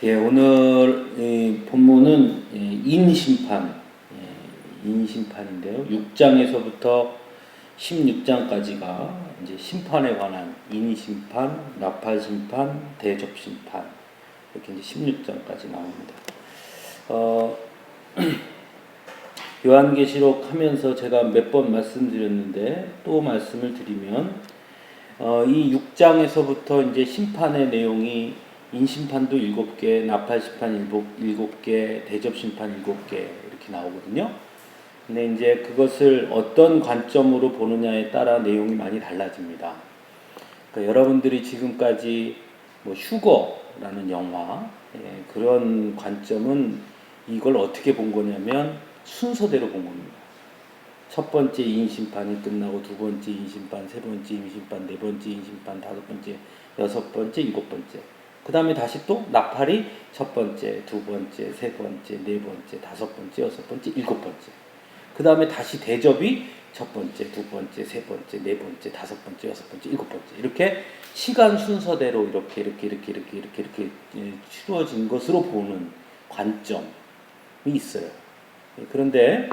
예, 오늘 본문은 인심판, 인심판인데요. 6장에서부터 16장까지가 이제 심판에 관한 인심판, 나팔심판, 대접심판 이렇게 이제 16장까지 나옵니다. 요한계시록 하면서 제가 몇 번 말씀드렸는데 또 말씀을 드리면 이 6장에서부터 이제 심판의 내용이 인심판도 7개, 나팔심판 7개, 대접심판 7개 이렇게 나오거든요. 근데 이제 그것을 어떤 관점으로 보느냐에 따라 내용이 많이 달라집니다. 그러니까 여러분들이 지금까지 뭐 휴거라는 영화, 그런 관점은 이걸 어떻게 본 거냐면 순서대로 본 겁니다. 첫 번째 인심판이 끝나고 두 번째 인심판, 세 번째 인심판, 네 번째 인심판, 다섯 번째, 여섯 번째, 일곱 번째. 그 다음에 다시 또 나팔이 첫 번째, 두 번째, 세 번째, 네 번째, 다섯 번째, 여섯 번째, 일곱 번째. 그 다음에 다시 대접이 첫 번째, 두 번째, 세 번째, 네 번째, 다섯 번째, 여섯 번째, 일곱 번째. 이렇게 시간 순서대로 이렇게 치루어진 것으로 보는 관점이 있어요. 그런데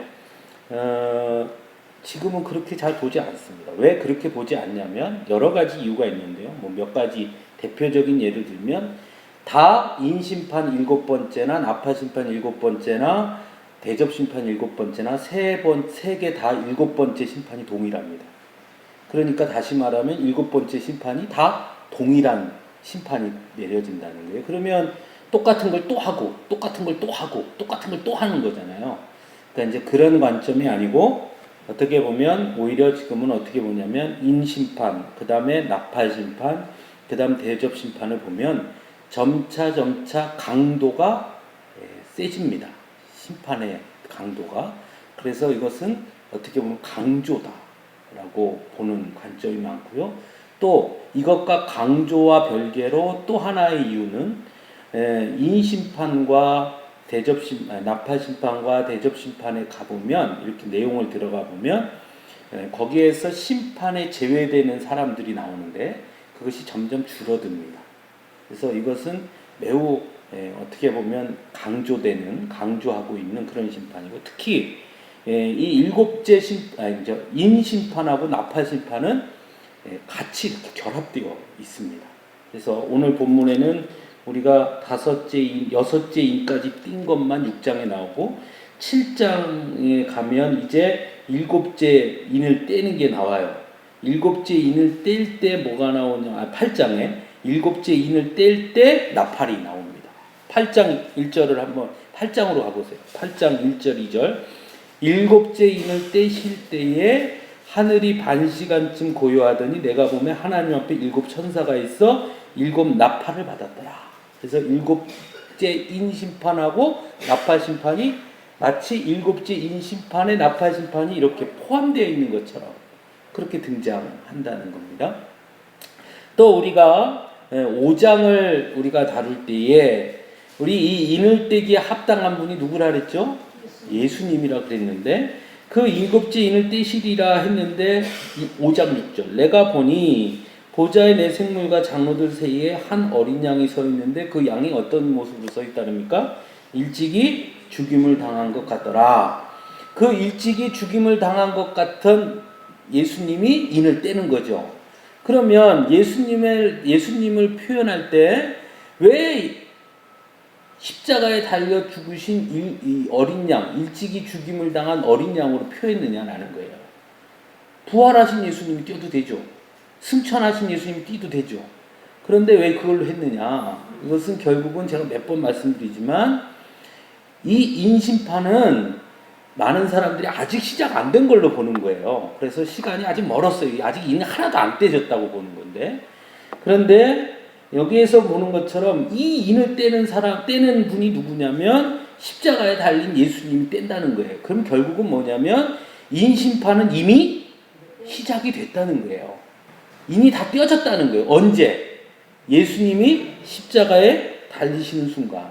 지금은 그렇게 잘 보지 않습니다. 왜 그렇게 보지 않냐면 여러 가지 이유가 있는데요. 뭐 몇 가지 대표적인 예를 들면 다 인심판 7번째나 나팔심판 7번째나 대접심판 7번째나 세 개 다 7번째 심판이 동일합니다. 그러니까 다시 말하면 7번째 심판이 다 동일한 심판이 내려진다는 거예요. 그러면 똑같은 걸 또 하고 똑같은 걸 또 하고 똑같은 걸 또 하는 거잖아요. 그러니까 이제 그런 관점이 아니고 어떻게 보면 오히려 지금은 어떻게 보냐면 인심판, 그 다음에 나팔심판, 그 다음 대접심판을 보면 점차 강도가 세집니다. 심판의 강도가. 그래서 이것은 어떻게 보면 강조다라고 보는 관점이 많고요. 또 이것과 강조와 별개로 또 하나의 이유는 인심판과 나팔심판과 대접심판에 가보면 이렇게 내용을 들어가 보면 거기에서 심판에 제외되는 사람들이 나오는데 그것이 점점 줄어듭니다. 그래서 이것은 매우 어떻게 보면 강조하고 있는 그런 심판이고, 특히 이 7째 인심판하고 나팔심판은 같이 이렇게 결합되어 있습니다. 그래서 오늘 본문에는 우리가 6째 인까지 띈 것만 6장에 나오고 7장에 가면 이제 7째 인을 떼는 게 나와요. 7째 인을 뗄 때 뭐가 나오냐? 8장에 7째 인을 뗄 때 나팔이 나옵니다. 8장 1절을 한번 8장으로 가보세요. 8장 1절 2절 7째 인을 떼실 때에 하늘이 반시간쯤 고요하더니 내가 보면 하나님 앞에 7 천사가 있어 7 나팔을 받았더라. 그래서 7째 인심판하고 나팔심판이 마치 7째 인심판에 나팔심판이 이렇게 포함되어 있는 것처럼 그렇게 등장한다는 겁니다. 또 우리가 5장을 우리가 다룰 때에 우리 이 인을 떼기에 합당한 분이 누구라 그랬죠? 예수님이라 그랬는데 그 7째 인을 떼시리라 했는데 5장 6절 내가 보니 보좌의 네 생물과 장로들 사이에 한 어린 양이 서 있는데 그 양이 어떤 모습으로 서 있다릅니까? 일찍이 죽임을 당한 것 같더라. 그 일찍이 죽임을 당한 것 같은 예수님이 인을 떼는 거죠. 그러면 예수님을 표현할 때 왜 십자가에 달려 죽으신 이 어린 양, 일찍이 죽임을 당한 어린 양으로 표현했느냐라는 거예요. 부활하신 예수님이 뛰어도 되죠. 승천하신 예수님이 뛰도 되죠. 그런데 왜 그걸로 했느냐? 이것은 결국은 제가 몇 번 말씀드리지만 이 인심판은 많은 사람들이 아직 시작 안 된 걸로 보는 거예요. 그래서 시간이 아직 멀었어요. 아직 인이 하나도 안 떼졌다고 보는 건데. 그런데 여기에서 보는 것처럼 이 인을 떼는 분이 누구냐면 십자가에 달린 예수님이 뗀다는 거예요. 그럼 결국은 뭐냐면 인심판은 이미 시작이 됐다는 거예요. 인이 다 떼어졌다는 거예요. 언제? 예수님이 십자가에 달리시는 순간.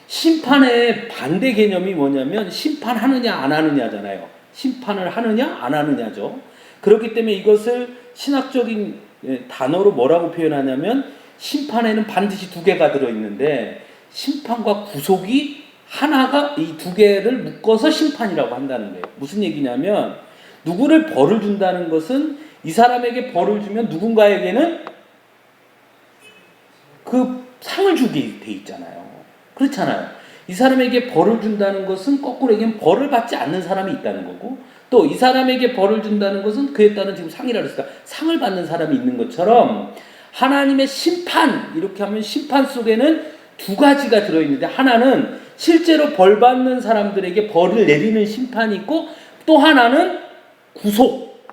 심판의 반대 개념이 뭐냐면 심판하느냐 안 하느냐잖아요. 심판을 하느냐 안 하느냐죠. 그렇기 때문에 이것을 신학적인 단어로 뭐라고 표현하냐면 심판에는 반드시 두 개가 들어있는데 심판과 구속이 하나가 이 두 개를 묶어서 심판이라고 한다는 거예요. 무슨 얘기냐면 누구를 벌을 준다는 것은 이 사람에게 벌을 주면 누군가에게는 그 상을 주게 돼 있잖아요. 그렇잖아요. 이 사람에게 벌을 준다는 것은 거꾸로 얘기하면 벌을 받지 않는 사람이 있다는 거고, 또 이 사람에게 벌을 준다는 것은 그에 따른 지금 상이라고 했으니까 상을 받는 사람이 있는 것처럼 하나님의 심판, 이렇게 하면 심판 속에는 두 가지가 들어있는데, 하나는 실제로 벌 받는 사람들에게 벌을 내리는 심판이 있고, 또 하나는 구속,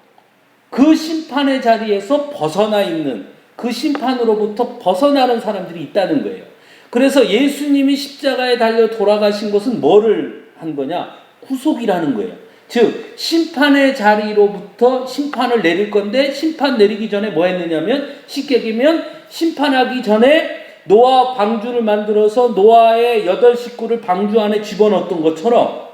그 심판의 자리에서 벗어나 있는, 그 심판으로부터 벗어나는 사람들이 있다는 거예요. 그래서 예수님이 십자가에 달려 돌아가신 것은 뭐를 한 거냐? 구속이라는 거예요. 즉 심판의 자리로부터 심판을 내릴 건데, 심판 내리기 전에 뭐 했느냐면, 쉽게 얘기하면 심판하기 전에 노아 방주를 만들어서 노아의 8 식구를 방주 안에 집어넣었던 것처럼,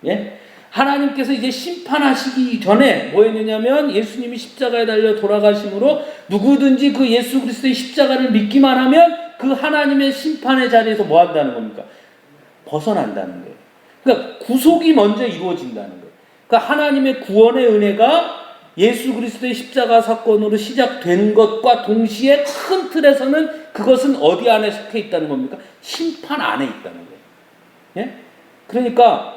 예? 하나님께서 이제 심판하시기 전에 뭐 했느냐면, 예수님이 십자가에 달려 돌아가심으로 누구든지 그 예수 그리스도의 십자가를 믿기만 하면 그 하나님의 심판의 자리에서 뭐 한다는 겁니까? 벗어난다는 거예요. 그러니까 구속이 먼저 이루어진다는 거예요. 그러니까 하나님의 구원의 은혜가 예수 그리스도의 십자가 사건으로 시작된 것과 동시에 큰 틀에서는 그것은 어디 안에 속해 있다는 겁니까? 심판 안에 있다는 거예요. 예? 그러니까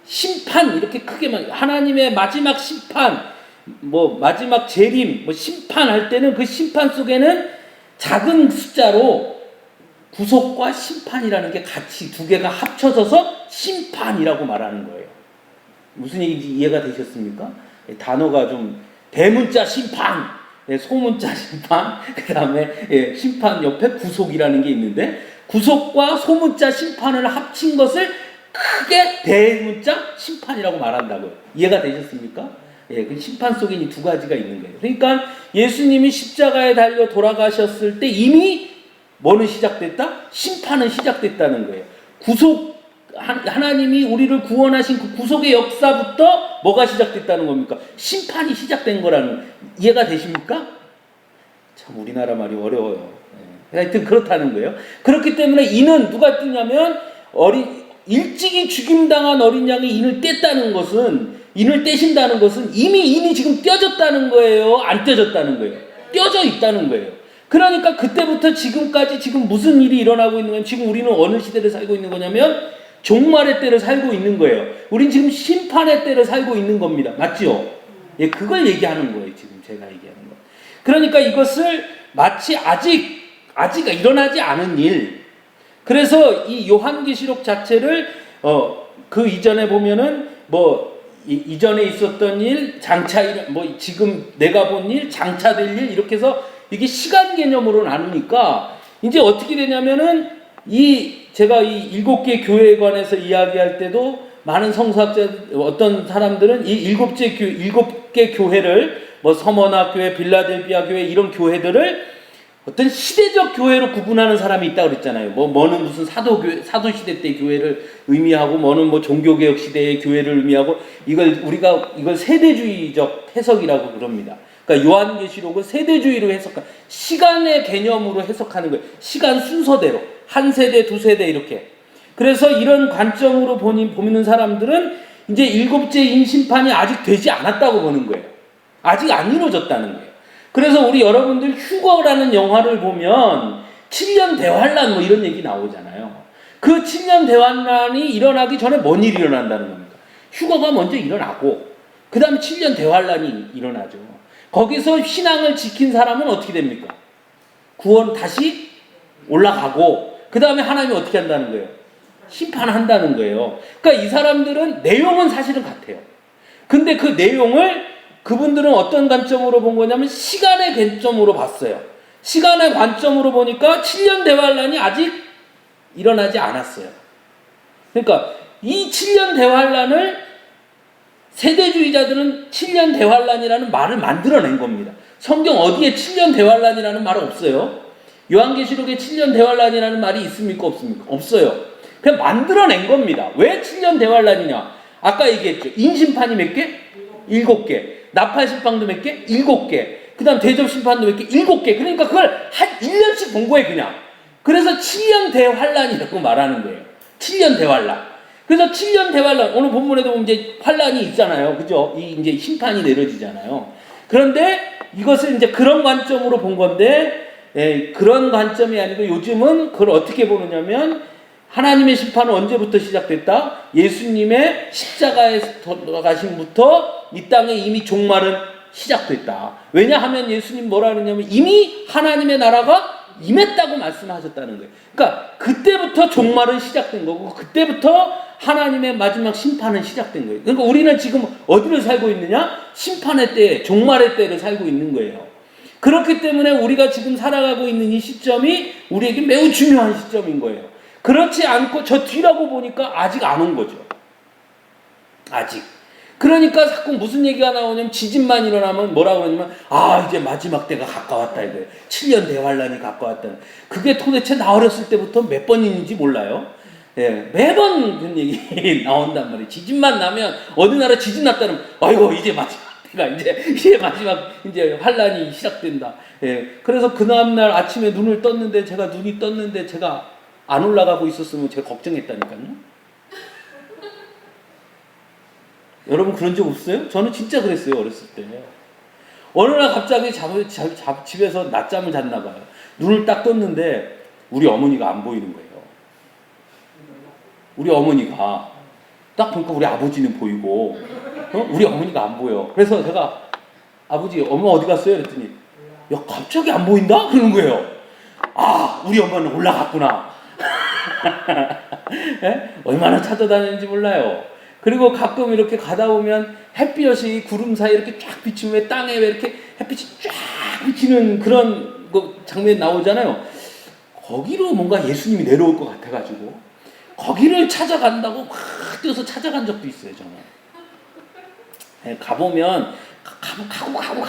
심판, 이렇게 크게만 하나님의 마지막 심판, 뭐 마지막 재림, 뭐 심판할 때는 그 심판 속에는 작은 숫자로 구속과 심판이라는 게 같이 두 개가 합쳐져서 심판이라고 말하는 거예요. 무슨 얘기인지 이해가 되셨습니까? 단어가 좀 대문자 심판, 소문자 심판, 그 다음에 심판 옆에 구속이라는 게 있는데, 구속과 소문자 심판을 합친 것을 크게 대문자 심판이라고 말한다고요. 이해가 되셨습니까? 그 심판 속에 이 두 가지가 있는 거예요. 그러니까 예수님이 십자가에 달려 돌아가셨을 때 이미 뭐는 시작됐다? 심판은 시작됐다는 거예요. 구속, 하나님이 우리를 구원하신 그 구속의 역사부터 뭐가 시작됐다는 겁니까? 심판이 시작된 거라는, 이해가 되십니까? 참 우리나라 말이 어려워요. 하여튼 그렇다는 거예요. 그렇기 때문에 인은 누가 떼냐면, 일찍이 죽임당한 어린 양이 인을 뗐다는 것은, 인을 떼신다는 것은 이미 인이 지금 떼졌다는 거예요? 안 떼졌다는 거예요? 떼져 있다는 거예요. 그러니까 그때부터 지금까지 지금 무슨 일이 일어나고 있는 건, 지금 우리는 어느 시대를 살고 있는 거냐면 종말의 때를 살고 있는 거예요. 우린 지금 심판의 때를 살고 있는 겁니다. 맞죠? 예, 그걸 얘기하는 거예요. 지금 제가 얘기하는 거. 그러니까 이것을 마치 아직 일어나지 않은 일. 그래서 이 요한계시록 자체를 그 이전에 보면은 뭐 이전에 있었던 일, 장차 일, 뭐 지금 내가 본 일, 장차 될 일, 이렇게 해서 이게 시간 개념으로 나누니까 이제 어떻게 되냐면은 제가 이 7개 교회에 관해서 이야기할 때도 많은 성서학자, 어떤 사람들은 이 7개 교회를 뭐 서머나 교회, 빌라델비아 교회, 이런 교회들을 어떤 시대적 교회로 구분하는 사람이 있다고 그랬잖아요. 뭐는 무슨 사도 시대 때 교회를 의미하고, 뭐는 뭐 종교개혁 시대의 교회를 의미하고, 우리가 이걸 세대주의적 해석이라고 그럽니다. 그러니까 요한계시록을 세대주의로 시간의 개념으로 해석하는 거예요. 시간 순서대로. 한 세대, 두 세대 이렇게. 그래서 이런 관점으로 보는 사람들은 이제 7째 인심판이 아직 되지 않았다고 보는 거예요. 아직 안 이루어졌다는 거예요. 그래서 우리 여러분들 휴거라는 영화를 보면 7년 대환란 뭐 이런 얘기 나오잖아요. 그 7년 대환란이 일어나기 전에 뭔 일이 일어난다는 겁니까? 휴거가 먼저 일어나고 그 다음에 7년 대환란이 일어나죠. 거기서 신앙을 지킨 사람은 어떻게 됩니까? 구원 다시 올라가고 그 다음에 하나님이 어떻게 한다는 거예요? 심판한다는 거예요. 그러니까 이 사람들은 내용은 사실은 같아요. 근데 그 내용을 그분들은 어떤 관점으로 본 거냐면 시간의 관점으로 봤어요. 시간의 관점으로 보니까 7년 대환란이 아직 일어나지 않았어요. 그러니까 이 7년 대환란을 세대주의자들은 7년 대환란이라는 말을 만들어낸 겁니다. 성경 어디에 7년 대환란이라는 말은 없어요. 요한계시록에 7년 대환란이라는 말이 있습니까? 없습니까? 없어요. 그냥 만들어낸 겁니다. 왜 7년 대환란이냐? 아까 얘기했죠. 인심판이 몇 개? 7개. 나팔심판도 몇 개? 7개. 그 다음 대접심판도 몇 개? 7개. 그러니까 그걸 한 1년씩 본 거예요, 그냥. 그래서 7년 대환란이라고 말하는 거예요. 7년 대환란. 그래서 7년 대환란, 오늘 본문에도 보면 이제 환란이 있잖아요. 그죠? 이제 심판이 내려지잖아요. 그런데 이것을 이제 그런 관점으로 본 건데, 그런 관점이 아니고 요즘은 그걸 어떻게 보느냐면, 하나님의 심판은 언제부터 시작됐다? 예수님의 십자가에서 돌아가심부터 이 땅에 이미 종말은 시작됐다. 왜냐하면 예수님 뭐라 그러냐면 이미 하나님의 나라가 임했다고 말씀하셨다는 거예요. 그러니까 그때부터 종말은 시작된 거고 그때부터 하나님의 마지막 심판은 시작된 거예요. 그러니까 우리는 지금 어디를 살고 있느냐? 심판의 때, 종말의 때를 살고 있는 거예요. 그렇기 때문에 우리가 지금 살아가고 있는 이 시점이 우리에게 매우 중요한 시점인 거예요. 그렇지 않고 저 뒤라고 보니까 아직 안 온 거죠. 아직. 그러니까 자꾸 무슨 얘기가 나오냐면 지진만 일어나면 뭐라고 그러냐면 이제 마지막 때가 가까웠다 이거예요. 7년 대환란이 가까웠다. 그게 도대체 나 어렸을 때부터 몇 번인지 몰라요. 매번 그런 얘기 나온단 말이에요. 지진만 나면 어느 나라 지진 났다면 아이고 이제 마지막 때가 이제 마지막 이제 환란이 시작된다. 그래서 그 다음날 아침에 눈을 떴는데 눈이 떴는데 제가 안 올라가고 있었으면 제가 걱정했다니까요. 여러분 그런 적 없어요? 저는 진짜 그랬어요. 어렸을 때. 어느 날 갑자기 집에서 낮잠을 잤나 봐요. 눈을 딱 떴는데 우리 어머니가 안 보이는 거예요. 우리 어머니가 딱 보니까 우리 아버지는 보이고 우리 어머니가 안 보여. 그래서 제가 아버지 엄마 어디 갔어요? 그랬더니 야 갑자기 안 보인다? 그러는 거예요. 우리 엄마는 올라갔구나. 얼마나 찾아다니는지 몰라요. 그리고 가끔 이렇게 가다 보면 햇빛이 구름 사이 이렇게 쫙 비치면 왜 땅에 왜 이렇게 햇빛이 쫙 비치는 그런 장면이 나오잖아요. 거기로 뭔가 예수님이 내려올 것 같아가지고 거기를 찾아간다고 막 뛰어서 찾아간 적도 있어요. 저는 가보면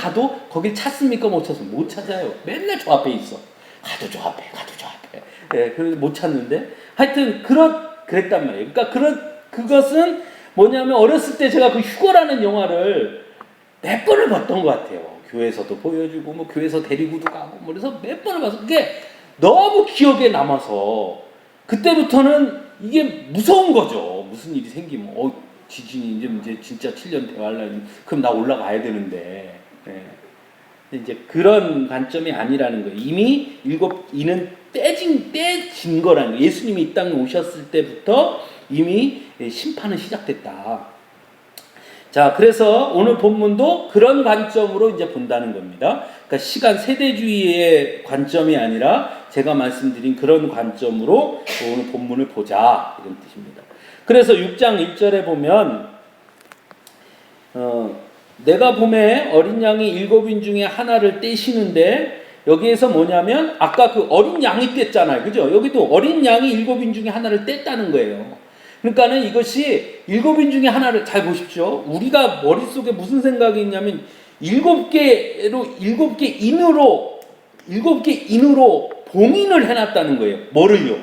가도 거길 찾습니까? 못 찾습니까? 못 찾아요. 맨날 저 앞에 있어. 가도 저 앞에. 그래서 못 찾는데 하여튼 그랬단 말이에요. 그러니까 그것은 뭐냐면 어렸을 때 제가 그 휴거라는 영화를 몇 번을 봤던 것 같아요. 교회에서도 보여주고 뭐 교회에서 데리고도 가고 그래서 몇 번을 봐서 그게 너무 기억에 남아서 그때부터는 이게 무서운 거죠. 무슨 일이 생기면 지진이 이제 진짜 7년 대환란 그럼 나 올라가야 되는데 이제 그런 관점이 아니라는 거예요. 이미 이는 떼진 거라는 거예요. 예수님이 이 땅에 오셨을 때부터 이미 심판은 시작됐다. 자, 그래서 오늘 본문도 그런 관점으로 이제 본다는 겁니다. 그러니까 시간 세대주의의 관점이 아니라 제가 말씀드린 그런 관점으로 오늘 본문을 보자 이런 뜻입니다. 그래서 6장 1절에 보면 내가 봄에 어린 양이 7인 중에 하나를 떼시는데 여기에서 뭐냐면 아까 그 어린 양이 뗐잖아요. 그죠? 여기도 어린 양이 7인 중에 하나를 뗐다는 거예요. 그러니까는 이것이 7인 중에 하나를 잘 보십시오. 우리가 머릿속에 무슨 생각이 있냐면 7개 인으로 봉인을 해놨다는 거예요. 뭐를요?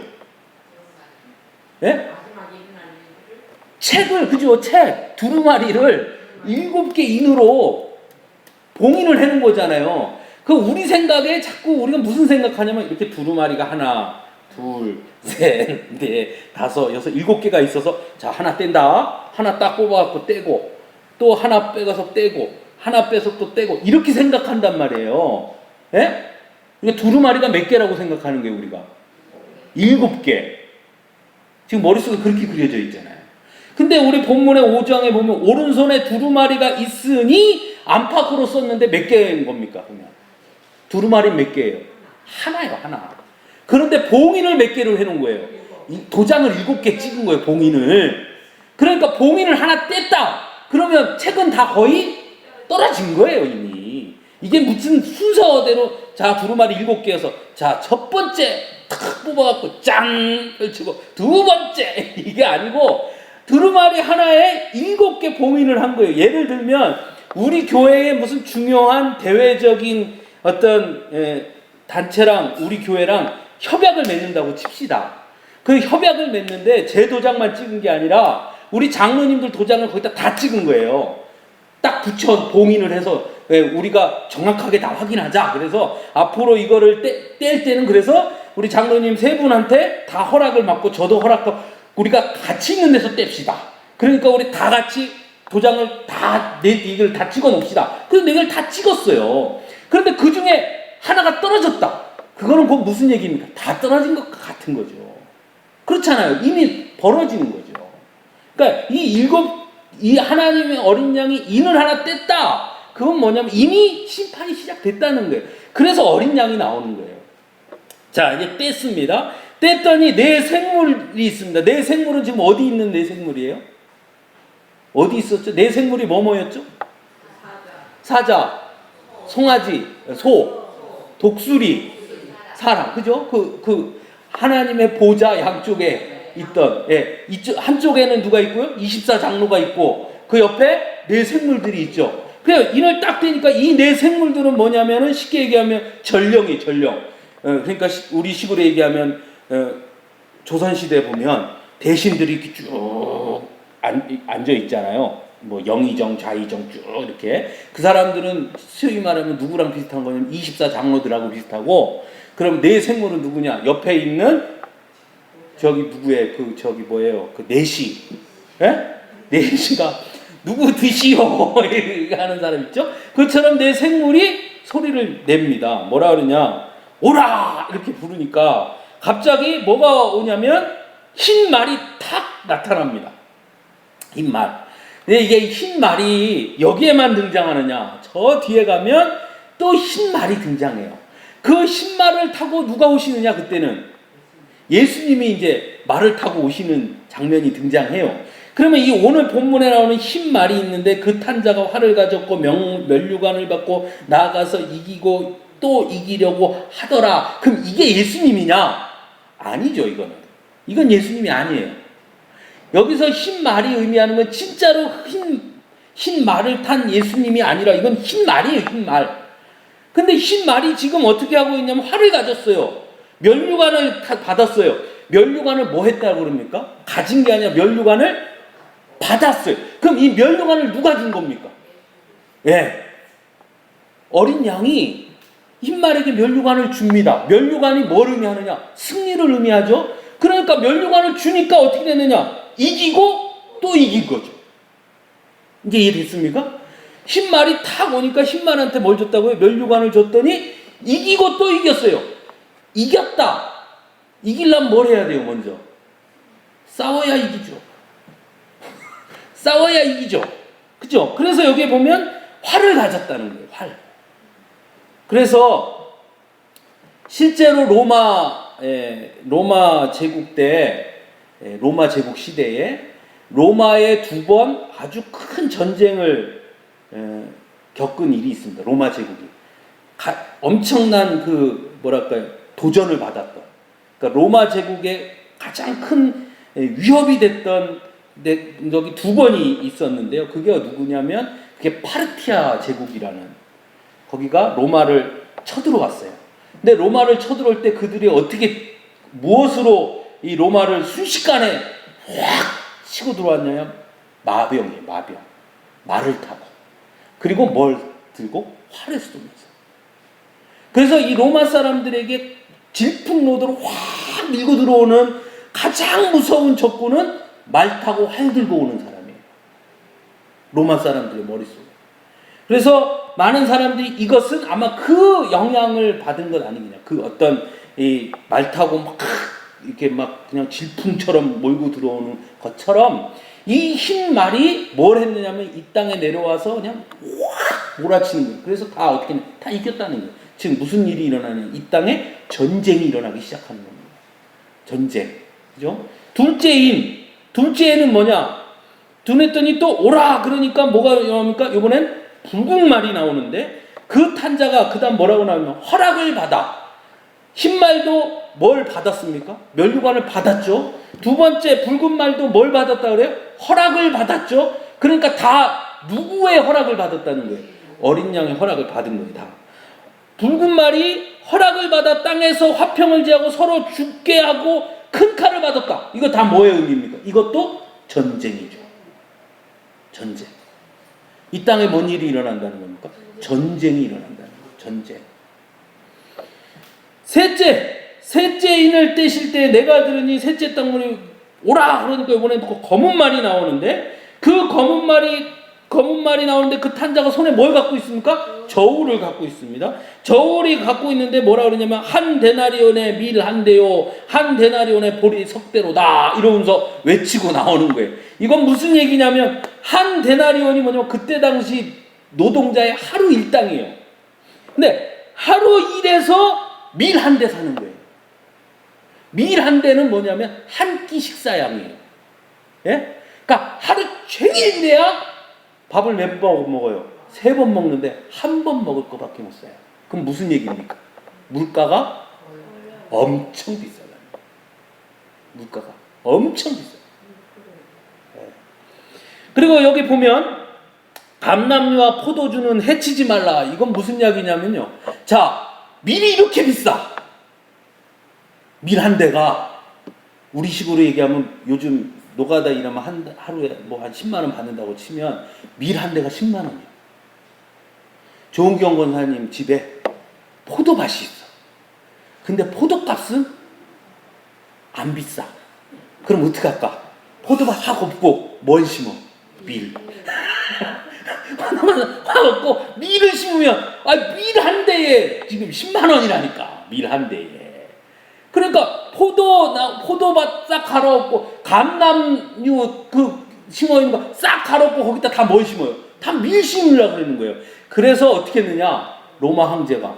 예? 책을, 그죠? 책, 두루마리를 7개 인으로 봉인을 해놓은 거잖아요. 우리 생각에 자꾸 우리가 무슨 생각하냐면 이렇게 두루마리가 하나, 둘, 셋, 넷, 다섯, 여섯, 7개가 있어서 자 하나 뗀다. 하나 딱 뽑아갖고 떼고 또 하나 빼가서 떼고 하나 빼서 또 떼고 이렇게 생각한단 말이에요. 예? 그러니까 두루마리가 몇 개라고 생각하는 거예요 우리가? 7개. 지금 머릿속에 그렇게 그려져 있잖아요. 근데 우리 본문의 5장에 보면 오른손에 두루마리가 있으니 안팎으로 썼는데 몇 개인 겁니까? 그냥 두루마리 몇 개예요? 하나요, 하나. 그런데 봉인을 몇 개를 해놓은 거예요. 도장을 7개 찍은 거예요, 봉인을. 그러니까 봉인을 하나 뗐다. 그러면 책은 다 거의 떨어진 거예요, 이미. 이게 무슨 순서대로 자 두루마리 7개여서 자 첫 번째 탁 뽑아갖고 짱 펼치고 두 번째 이게 아니고 두루마리 하나에 7개 봉인을 한 거예요. 예를 들면 우리 교회의 무슨 중요한 대외적인 어떤 단체랑 우리 교회랑 협약을 맺는다고 칩시다. 그 협약을 맺는데 제 도장만 찍은 게 아니라 우리 장로님들 도장을 거기다 다 찍은 거예요. 딱 붙여 봉인을 해서 우리가 정확하게 다 확인하자. 그래서 앞으로 이거를 뗄 때는 그래서 우리 장로님 세 분한테 다 허락을 받고 저도 허락하고 우리가 같이 있는 데서 뗍시다. 그러니까 우리 다 같이 도장을 다 이걸 다 찍어 놓읍시다. 그래서 이걸 다 찍었어요. 그런데 그 중에 하나가 떨어졌다. 그거는 곧 무슨 얘기입니까? 다 떨어진 것 같은 거죠. 그렇잖아요. 이미 벌어지는 거죠. 그러니까 이 하나님의 어린 양이 인을 하나 뗐다. 그건 뭐냐면 이미 심판이 시작됐다는 거예요. 그래서 어린 양이 나오는 거예요. 자, 이제 뗐습니다. 뗐더니 네 생물이 있습니다. 네 생물은 지금 어디 있는 네 생물이에요? 어디 있었죠? 네 생물이 뭐였죠? 사자, 송아지, 소, 독수리, 사람. 그죠? 그 하나님의 보좌 양쪽에 있던, 이쪽 한쪽에는 누가 있고요? 24장로가 있고 그 옆에 네 생물들이 있죠. 그래요. 인을 딱 떼니까 이 네 생물들은 뭐냐면은 쉽게 얘기하면 전령이 전령. 그러니까 우리 식으로 얘기하면 조선시대 보면 대신들이 이렇게 쭉 앉아 있잖아요. 뭐 영의정, 좌의정 쭉 이렇게. 그 사람들은 소위 말하면 누구랑 비슷한 거냐면 24장로들하고 비슷하고, 그럼 네 생물은 누구냐? 옆에 있는 저기 누구의 저기 뭐예요? 그 내시. 예? 내시가 누구 드시오 하는 사람 있죠? 그처럼 내 생물이 소리를 냅니다. 뭐라 그러냐? 오라! 이렇게 부르니까 갑자기 뭐가 오냐면 흰 말이 탁 나타납니다. 흰 말. 근데 이게 흰 말이 여기에만 등장하느냐? 저 뒤에 가면 또 흰 말이 등장해요. 그 흰 말을 타고 누가 오시느냐? 그때는 예수님이 이제 말을 타고 오시는 장면이 등장해요. 그러면 이 오늘 본문에 나오는 흰 말이 있는데 그 탄자가 활을 가졌고 면류관을 받고 나아가서 이기고 또 이기려고 하더라. 그럼 이게 예수님이냐? 아니죠. 이건 예수님이 아니에요. 여기서 흰 말이 의미하는 건 진짜로 흰 말을 탄 예수님이 아니라 이건 흰 말이에요. 흰 말. 근데 흰 말이 지금 어떻게 하고 있냐면 활을 가졌어요. 면류관을 받았어요. 면류관을 뭐 했다고 그럽니까? 가진 게 아니라 면류관을 받았어요. 그럼 이 면류관을 누가 준 겁니까? 예. 어린 양이 흰말에게 면류관을 줍니다. 면류관이 뭘 의미하느냐? 승리를 의미하죠. 그러니까 면류관을 주니까 어떻게 되느냐? 이기고 또 이긴 거죠. 이제 이해됐습니까? 흰말이 탁 오니까 흰말한테 뭘 줬다고요? 면류관을 줬더니 이기고 또 이겼어요. 이겼다. 이기려면 뭘 해야 돼요? 먼저 싸워야 이기죠. 싸워야 이기죠. 그죠? 그래서 여기에 보면 활을 가졌다는 거예요. 활. 그래서 실제로 로마 제국 때, 로마 제국 시대에 로마에 두 번 아주 큰 전쟁을 겪은 일이 있습니다. 로마 제국이 엄청난 도전을 받았던. 그러니까 로마 제국의 가장 큰 위협이 됐던 여기 두 번이 있었는데요. 그게 누구냐면 그게 파르티아 제국이라는, 거기가 로마를 쳐들어왔어요. 근데 로마를 쳐들어올 때 그들이 어떻게 무엇으로 이 로마를 순식간에 확 치고 들어왔냐면 마병이에요. 마병. 말을 타고. 그리고 뭘 들고? 활을 쏘면서. 그래서 이 로마 사람들에게 질풍노도로 확 밀고 들어오는 가장 무서운 적군은 말 타고 활 들고 오는 사람이에요. 로마 사람들의 머릿속에. 그래서 많은 사람들이 이것은 아마 그 영향을 받은 것 아니냐. 그 어떤 이 말 타고 막 이렇게 막 그냥 질풍처럼 몰고 들어오는 것처럼 이 흰 말이 뭘 했느냐면 이 땅에 내려와서 그냥 확 몰아치는 거예요. 그래서 다 이겼다는 거예요. 지금 무슨 일이 일어나냐? 이 땅에 전쟁이 일어나기 시작하는 겁니다. 전쟁. 그죠? 둘째에는 뭐냐? 두냈더니 또 오라 그러니까 뭐가 나옵니까? 이번엔 붉은 말이 나오는데 그 탄자가 그 다음 뭐라고 나오면 허락을 받아. 흰말도 뭘 받았습니까? 면류관을 받았죠. 두 번째 붉은 말도 뭘 받았다 그래요? 허락을 받았죠. 그러니까 다 누구의 허락을 받았다는 거예요? 어린 양의 허락을 받은 거예요. 다. 붉은 말이 허락을 받아 땅에서 화평을 제하고 서로 죽게 하고 큰 칼을 받았다. 이거 다 뭐의 의미입니까? 이것도 전쟁이죠. 전쟁. 이 땅에 뭔 일이 일어난다는 겁니까? 전쟁이 일어난다는 거예요. 전쟁. 셋째 인을 떼실 때 내가 들으니 셋째 땅문이 오라 그러니까 이번에 검은 말이 나오는데 그 검은 말이 나오는데 그 탄자가 손에 뭘 갖고 있습니까? 저울을 갖고 있습니다. 저울이 갖고 있는데 뭐라 그러냐면 한 데나리온의 밀 한 대요, 한 데나리온의 보리 석대로다 이러면서 외치고 나오는 거예요. 이건 무슨 얘기냐면 한 데나리온이 뭐냐면 그때 당시 노동자의 하루 일당이에요. 근데 하루 일해서 밀 한 대 사는 거예요. 밀 한 대는 뭐냐면 한 끼 식사량이에요. 예? 그러니까 하루 종일 일해야 밥을 몇 번 먹어요? 3번 먹는데 한 번 먹을 거밖에 못 써요. 그럼 무슨 얘기입니까? 물가가 엄청 비싸요. 물가가 엄청 비싸요. 예. 그리고 여기 보면 감람류와 포도주는 해치지 말라. 이건 무슨 이야기냐면요. 자, 밀이 이렇게 비싸. 밀 한 대가 우리 식으로 얘기하면 요즘 노가다 일하면 하루에 뭐 한 10만 원 받는다고 치면 밀 한 대가 10만 원이에요. 조은경 권사님 집에 포도밭이 있어. 근데 포도값은 안 비싸. 그럼 어떻게 할까? 포도밭 확 없고 뭘 심어? 밀. 확 없고 밀을 심으면 밀 한 대에 지금 10만 원이라니까. 밀 한 대에. 그러니까 포도밭 싹 갈아엎고 감람류 심어 있는 거 싹 갈아엎고 거기다 다 뭘 심어요? 다 밀 심으려고 그러는 거예요. 그래서 어떻게 했느냐? 로마 황제가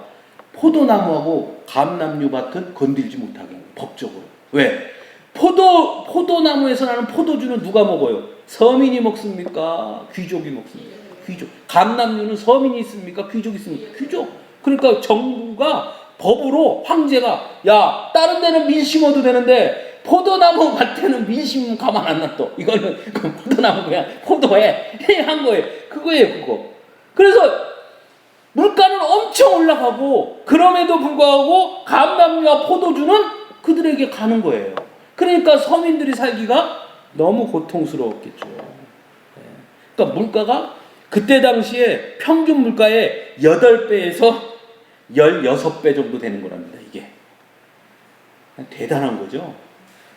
포도나무하고 감람류 밭은 건들지 못하게 해요. 법적으로. 왜? 포도나무에서 나는 포도주는 누가 먹어요? 서민이 먹습니까? 귀족이 먹습니까? 귀족. 감람류는 서민이 있습니까? 귀족이 있습니까? 귀족. 그러니까 정부가 법으로 황제가 야 다른 데는 밀 심어도 되는데 포도나무 밭에는 밀 심으면 가만 안 놔둬. 이거는 그 포도나무 그냥 포도해 한 거예요. 그거예요 그거. 그래서 물가는 엄청 올라가고 그럼에도 불구하고 감람류와 포도주는 그들에게 가는 거예요. 그러니까 서민들이 살기가 너무 고통스러웠겠죠. 그러니까 물가가 그때 당시에 평균 물가의 8배에서 16배 정도 되는 거랍니다. 이게 대단한 거죠.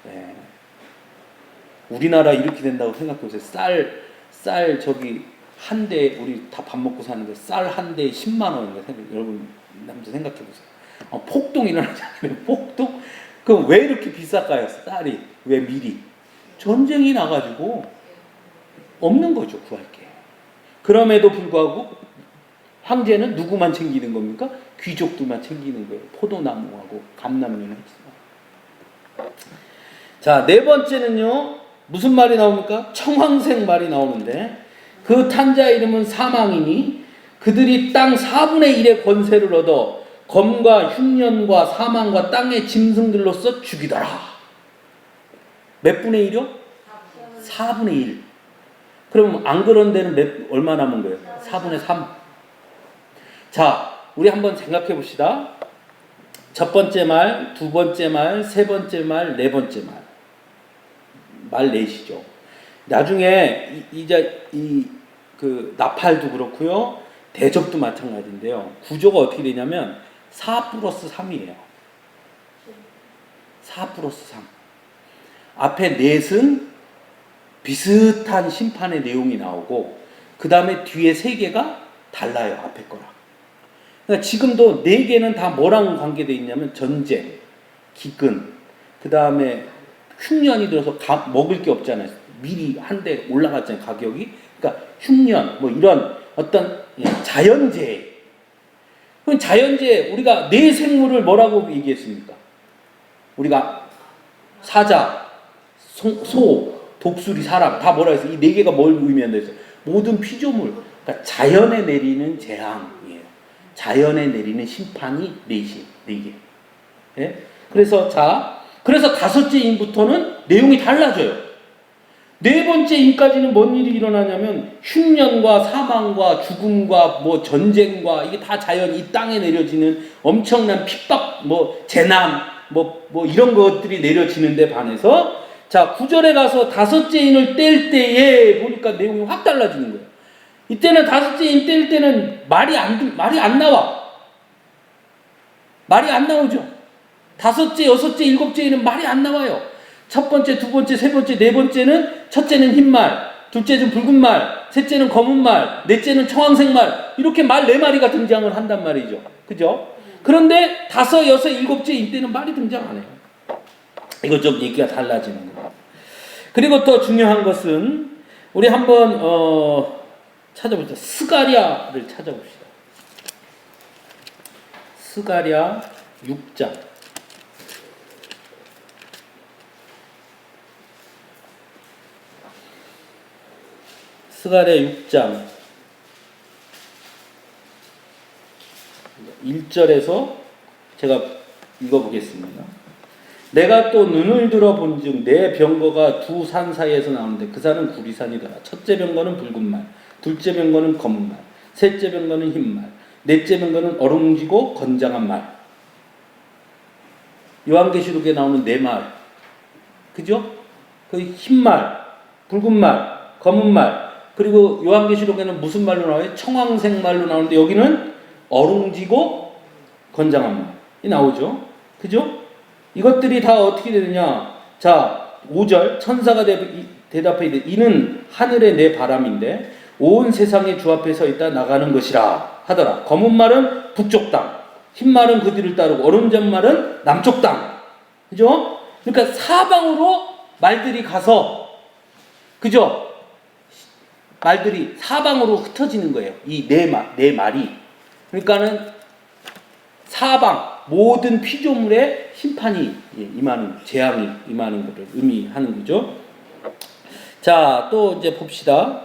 네. 우리나라 이렇게 된다고 생각해보세요. 쌀 저기 한 대 우리 다 밥 먹고 사는데 쌀 한 대에 10만 원인가 여러분 한번 생각해보세요. 폭동 일어나잖아요. 폭동. 그럼 왜 이렇게 비쌀까요? 쌀이 왜 밀이 전쟁이 나가지고 없는 거죠. 구할 게. 그럼에도 불구하고 황제는 누구만 챙기는 겁니까? 귀족들만 챙기는 거예요. 포도나무하고 감람류는 했지만. 자, 네 번째는요. 무슨 말이 나옵니까? 청황색 말이 나오는데 그 탄자 이름은 사망이니 그들이 땅 4분의 1의 권세를 얻어 검과 흉년과 사망과 땅의 짐승들로서 죽이더라. 몇 분의 1이요? 4분의 1. 그럼 안 그런 데는 얼마 남은 거예요? 4분의 3. 자, 우리 한번 생각해 봅시다. 첫 번째 말, 두 번째 말, 세 번째 말, 네 번째 말. 말 넷이죠. 나중에 그 나팔도 그렇고요. 대접도 마찬가지인데요. 구조가 어떻게 되냐면 4 플러스 3이에요. 4 플러스 3. 앞에 넷은 비슷한 심판의 내용이 나오고 그 다음에 뒤에 3개가 달라요. 앞에 거랑. 그러니까 지금도 4개는 다 뭐랑 관계되어 있냐면 전쟁, 기근, 그 다음에 흉년이 들어서 먹을 게 없잖아요. 미리 한 대 올라갔잖아요. 가격이. 그러니까 흉년 뭐 이런 어떤 자연재해. 그럼 자연재해 우리가 네 생물을 뭐라고 얘기했습니까? 우리가 사자, 소, 독수리, 사람 다 뭐라 했어요? 이 4개가 뭘 의미한다 했어요? 모든 피조물. 그러니까 자연에 내리는 재앙이에요. 자연에 내리는 심판이 4개. 예? 그래서 다섯째 인부터는 내용이 달라져요. 네 번째 인까지는 뭔 일이 일어나냐면 흉년과 사망과 죽음과 뭐 전쟁과 이게 다 자연 이 땅에 내려지는 엄청난 핍박, 뭐 재난, 뭐 이런 것들이 내려지는데 반해서 자 9절에 가서 다섯째 인을 뗄 때에 보니까 내용이 확 달라지는 거예요. 이때는 다섯째 인 뗄 때는 말이 안 나와. 말이 안 나오죠. 다섯째, 여섯째, 일곱째에는 말이 안 나와요. 첫 번째, 두 번째, 세 번째, 네 번째는 첫째는 흰 말, 둘째는 붉은 말, 셋째는 검은 말, 넷째는 청황색 말, 이렇게 말 네 마리가 등장을 한단 말이죠. 그죠? 그런데 다섯, 여섯, 일곱째 이때는 말이 등장 안 해요. 이거 좀 얘기가 달라지는 거예요. 그리고 또 중요한 것은 우리 한번 찾아보자. 스가랴를 찾아봅시다. 스가랴 6장. 스가랴 6장 1절에서 제가 읽어보겠습니다. 내가 또 눈을 들어본즉 내 병거가 두 산 사이에서 나오는데 그 산은 구리산이더라. 첫째 병거는 붉은 말, 둘째 병거는 검은 말, 셋째 병거는 흰 말, 넷째 병거는 어룽지고 건장한 말. 요한계시록에 나오는 네 말, 그죠? 그 흰 말, 붉은 말, 검은 말, 그리고 요한계시록에는 무슨 말로 나와요? 청황색 말로 나오는데 여기는 어룽지고 건장한 말이 나오죠. 그죠? 이것들이 다 어떻게 되느냐? 자, 5절 천사가 대답해 이르되 이는 하늘의 내 바람인데 온 세상의 주 앞에 서 있다 나가는 것이라 하더라. 검은 말은 북쪽 땅, 흰 말은 그 뒤를 따르고 어른전 말은 남쪽 땅. 그죠? 그러니까 사방으로 말들이 가서, 그죠? 말들이 사방으로 흩어지는 거예요. 이 네 말이. 그러니까는 사방 모든 피조물에 심판이 임하는, 재앙이 임하는 것을 의미하는 거죠. 자, 또 이제 봅시다.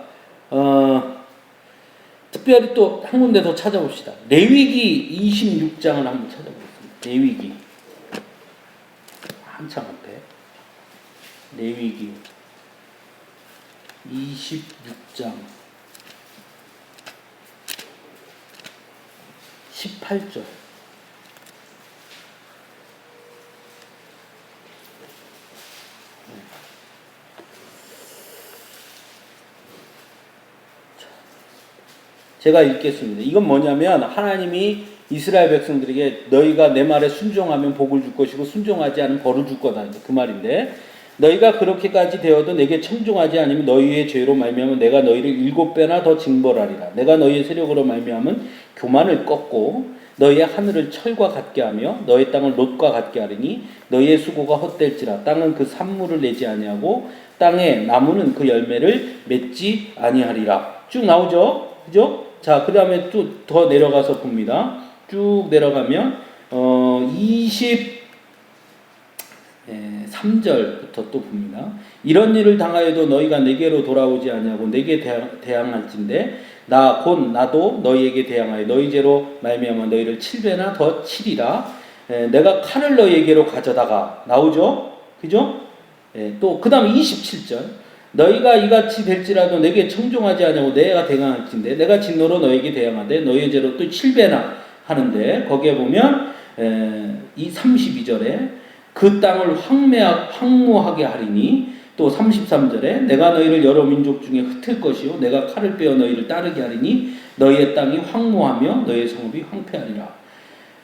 특별히 또 한 군데 더 찾아봅시다. 레위기 26장을 한번 찾아보겠습니다. 레위기 한참 앞에 레위기 26장 18절. 제가 읽겠습니다. 이건 뭐냐면 하나님이 이스라엘 백성들에게 너희가 내 말에 순종하면 복을 줄 것이고 순종하지 않으면 벌을 줄 거다. 그 말인데 너희가 그렇게까지 되어도 내게 청종하지 않으면 너희의 죄로 말미암아 내가 너희를 7배나 더 징벌하리라. 내가 너희의 세력으로 말미암은 교만을 꺾고 너희의 하늘을 철과 같게 하며 너희 땅을 롯과 같게 하리니 너희의 수고가 헛될지라. 땅은 그 산물을 내지 아니하고 땅의 나무는 그 열매를 맺지 아니하리라. 쭉 나오죠? 그죠? 자, 그 다음에 또 더 내려가서 봅니다. 쭉 내려가면 23절부터 또 봅니다. 이런 일을 당하여도 너희가 내게로 돌아오지 아니하고 내게 대항할진대 나 곧 나도 너희에게 대항하여 너희 죄로 말미암아 너희를 7배나 더 치리라. 내가 칼을 너희에게로 가져다가. 나오죠? 그죠? 또 그 다음에 27절 너희가 이같이 될지라도 내게 청종하지 아니하고 내가 대항할진대 내가 진노로 너희에게 대항하되 너희의 죄로 또 7배나 하는데 거기에 보면 이 32절에 그 땅을 황무하게 하리니 또 33절에 내가 너희를 여러 민족 중에 흩을 것이요 내가 칼을 빼어 너희를 따르게 하리니 너희의 땅이 황무하며 너희의 성읍이 황폐하리라.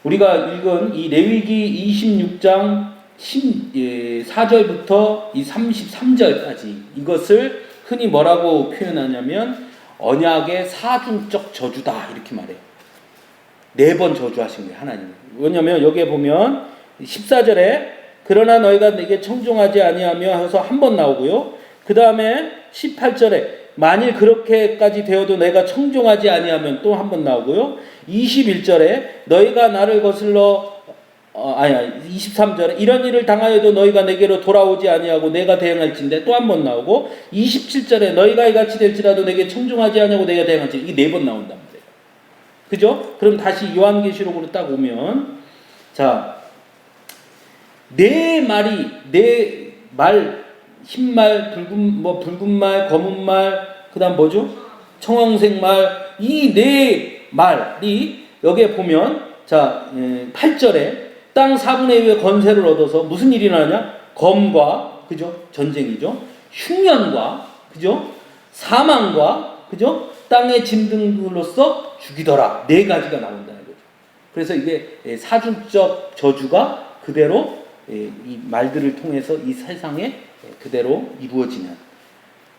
우리가 읽은 이 레위기 26장 4절부터 이 33절까지 이것을 흔히 뭐라고 표현하냐면 언약의 사중적 저주다 이렇게 말해요. 4번 저주하신 거예요, 하나님은. 왜냐면 여기에 보면 14절에 그러나 너희가 내게 청종하지 아니하며 해서 한 번 나오고요. 그 다음에 18절에 만일 그렇게까지 되어도 내가 청종하지 아니하면 또 한 번 나오고요. 21절에 너희가 나를 거슬러 23절에 이런 일을 당하여도 너희가 내게로 돌아오지 아니하고 내가 대응할진대 또 한 번 나오고 27절에 너희가 이같이 될지라도 내게 청종하지 아니하고 내가 대응할진대 이게 4번 나온단 말이에요. 그죠? 그럼 다시 요한계시록으로 딱 오면 자, 네 말, 흰 말, 붉은 말, 검은 말, 그 다음 뭐죠? 청황색 말, 이 네 말이 여기에 보면 자, 8절에 땅 4분의 2의 건세를 얻어서 무슨 일이 나냐? 검과, 그죠? 전쟁이죠. 흉년과, 그죠? 사망과, 그죠? 땅의 짐승들로서 죽이더라. 4가지가 나온다는 거죠. 그래서 이게 사중적 저주가 그대로 이 말들을 통해서 이 세상에 그대로 이루어지는.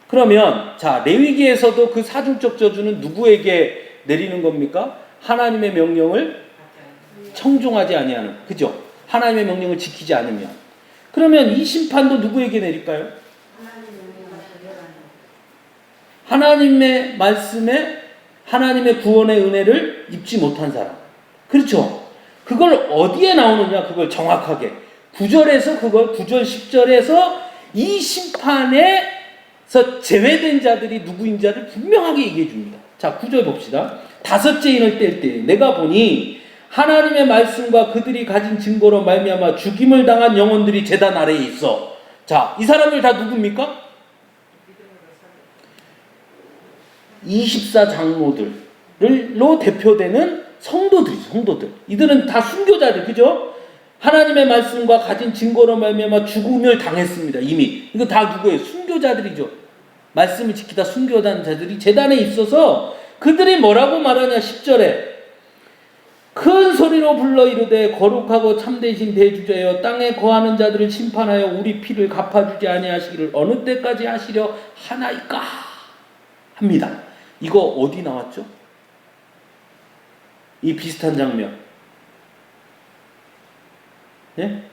그러면 자, 레위기에서도 그 사중적 저주는 누구에게 내리는 겁니까? 하나님의 명령을 청종하지 아니하는, 그죠? 하나님의 명령을 지키지 않으면. 그러면 이 심판도 누구에게 내릴까요? 하나님의 말씀에 하나님의 구원의 은혜를 입지 못한 사람. 그렇죠? 그걸 어디에 나오느냐? 그걸 정확하게 9절에서 그걸 9절 10절에서 이 심판에서 제외된 자들이 누구인지를 분명하게 얘기해 줍니다. 자, 9절 봅시다. 다섯째 인을 뗄 때 내가 보니 하나님의 말씀과 그들이 가진 증거로 말미암아 죽임을 당한 영혼들이 제단 아래에 있어. 자, 이 사람들 다 누굽니까? 24장로들로 대표되는 성도들. 이들은 다 순교자들, 그죠? 하나님의 말씀과 가진 증거로 말미암아 죽음을 당했습니다. 이미 이거 다 누구예요? 순교자들이죠. 말씀을 지키다 순교한 자들이 제단에 있어서 그들이 뭐라고 말하냐? 10절에 큰 소리로 불러 이르되 거룩하고 참되신 대주자여 땅에 거하는 자들을 심판하여 우리 피를 갚아주지 아니하시기를 어느 때까지 하시려 하나이까 합니다. 이거 어디 나왔죠? 이 비슷한 장면. 예?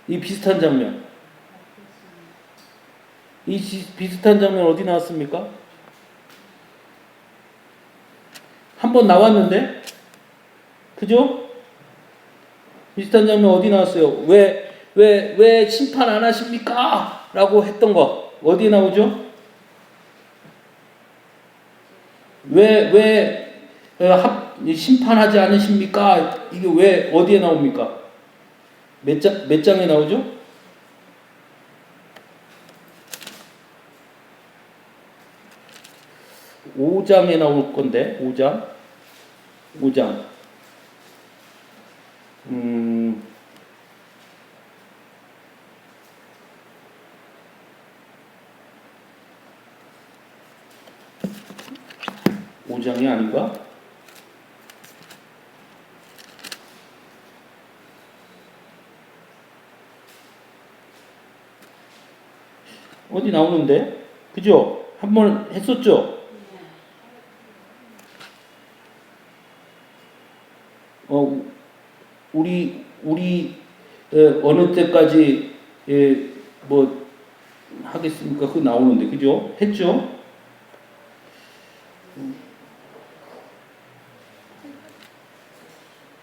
이 비슷한 장면. 이 비슷한 장면 어디 나왔습니까? 한번 나왔는데, 그죠? 비슷한 장면 어디 나왔어요? 왜 심판 안 하십니까? 라고 했던 거 어디 나오죠? 왜 심판하지 않으십니까? 이게 왜 어디에 나옵니까? 몇 장에 나오죠? 5장에 나올 건데 5장 5장이 아닌가? 어디 나오는데? 그죠? 한번 했었죠? 우리 어느 때까지 뭐 하겠습니까? 그거 나오는데, 그죠? 했죠?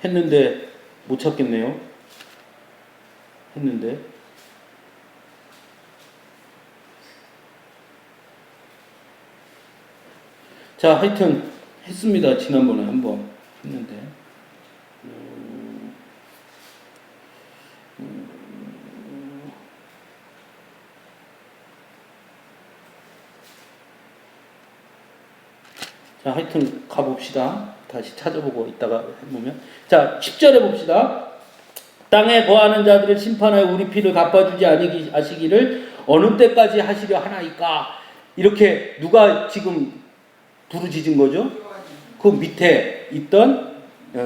했는데 못 찾겠네요. 했는데 자, 하여튼 했습니다. 지난번에 한번 했는데 자, 하여튼 가봅시다. 다시 찾아보고 이따가 해보면. 자, 10절에 봅시다. 땅에 거하는 자들을 심판하여 우리 피를 갚아주지 아니하시기를 어느 때까지 하시려 하나이까. 이렇게 누가 지금 부르짖은 거죠? 그 밑에 있던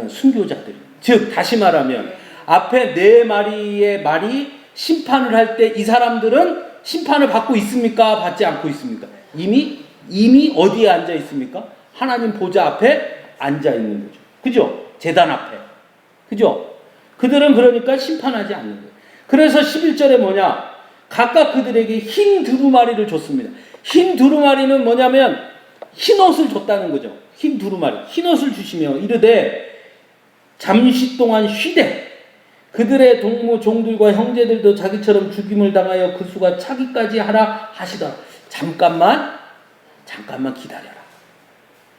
순교자들. 즉 다시 말하면 앞에 네 마리의 말이 심판을 할 때 이 사람들은 심판을 받고 있습니까? 받지 않고 있습니까? 이미 어디에 앉아 있습니까? 하나님 보좌 앞에 앉아 있는 거죠. 그죠? 제단 앞에. 그죠? 그들은 그러니까 심판하지 않는 거예요. 그래서 11절에 뭐냐? 각각 그들에게 흰 두루마리를 줬습니다. 흰 두루마리는 뭐냐면 흰 옷을 줬다는 거죠. 흰 두루마리. 흰 옷을 주시며 이르되 잠시 동안 쉬되 그들의 동무 종들과 형제들도 자기처럼 죽임을 당하여 그 수가 차기까지 하라 하시더라. 잠깐만 기다려라.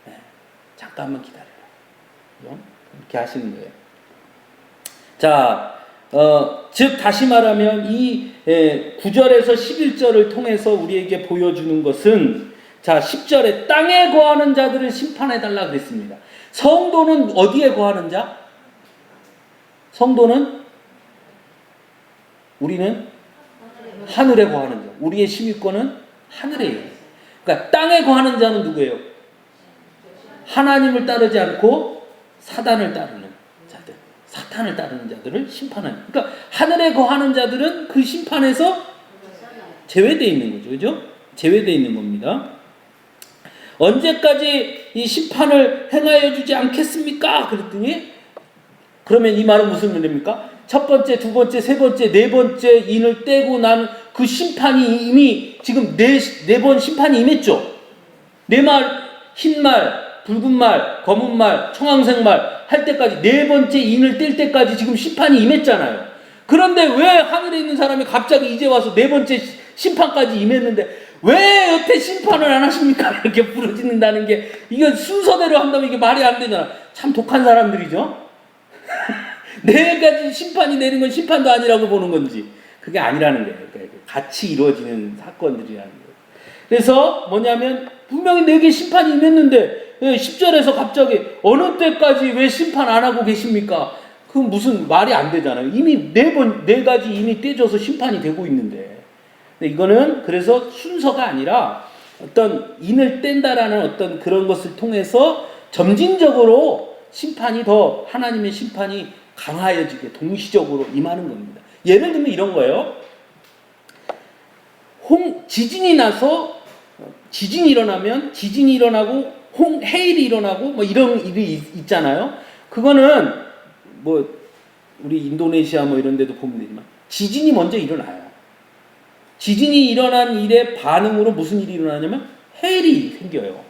네, 잠깐만 기다려라. 이렇게 하시는 거예요. 자, 즉 다시 말하면 이 9절에서 11절을 통해서 우리에게 보여주는 것은 자, 10절에 땅에 거하는 자들을 심판해달라 그랬습니다. 성도는 어디에 거하는 자? 성도는 우리는 하늘에 거하는 자. 우리의 심의권은 하늘에요. 그러니까 땅에 거하는 자는 누구예요? 하나님을 따르지 않고 사단을 따르는 자들. 사탄을 따르는 자들을 심판하는. 그러니까 하늘에 거하는 자들은 그 심판에서 제외되어 있는 거죠. 그죠? 제외되어 있는 겁니다. 언제까지 이 심판을 행하여 주지 않겠습니까? 그랬더니 그러면 이 말은 무슨 의미입니까? 첫 번째, 두 번째, 세 번째, 네 번째 인을 떼고 난 그 심판이 이미 지금 네 번 심판이 임했죠. 네 말, 흰 말, 붉은 말, 검은 말, 청황색 말 할 때까지 네 번째 인을 뗄 때까지 지금 심판이 임했잖아요. 그런데 왜 하늘에 있는 사람이 갑자기 이제 와서 네 번째 심판까지 임했는데 왜 여태 심판을 안 하십니까? 이렇게 부르짖는다는 게 이게 순서대로 한다면 이게 말이 안 되잖아. 참 독한 사람들이죠. 네 가지 심판이 내린 건 심판도 아니라고 보는 건지 그게 아니라는 거예요. 그러니까 같이 이루어지는 사건들이라는 거예요. 그래서 뭐냐면 분명히 4개 심판이 임했는데 10절에서 갑자기 어느 때까지 왜 심판 안 하고 계십니까? 그건 무슨 말이 안 되잖아요. 이미 4가지 이미 떼져서 심판이 되고 있는데. 근데 이거는 그래서 순서가 아니라 어떤 인을 뗀다라는 어떤 그런 것을 통해서 점진적으로 심판이 더 하나님의 심판이 강하여지게 동시적으로 임하는 겁니다. 예를 들면 이런 거예요. 지진이 나서 지진이 일어나면 지진이 일어나고 해일이 일어나고 뭐 이런 일이 있잖아요. 그거는 뭐 우리 인도네시아 뭐 이런 데도 보면 되지만 지진이 먼저 일어나요. 지진이 일어난 일의 반응으로 무슨 일이 일어나냐면 해일이 생겨요.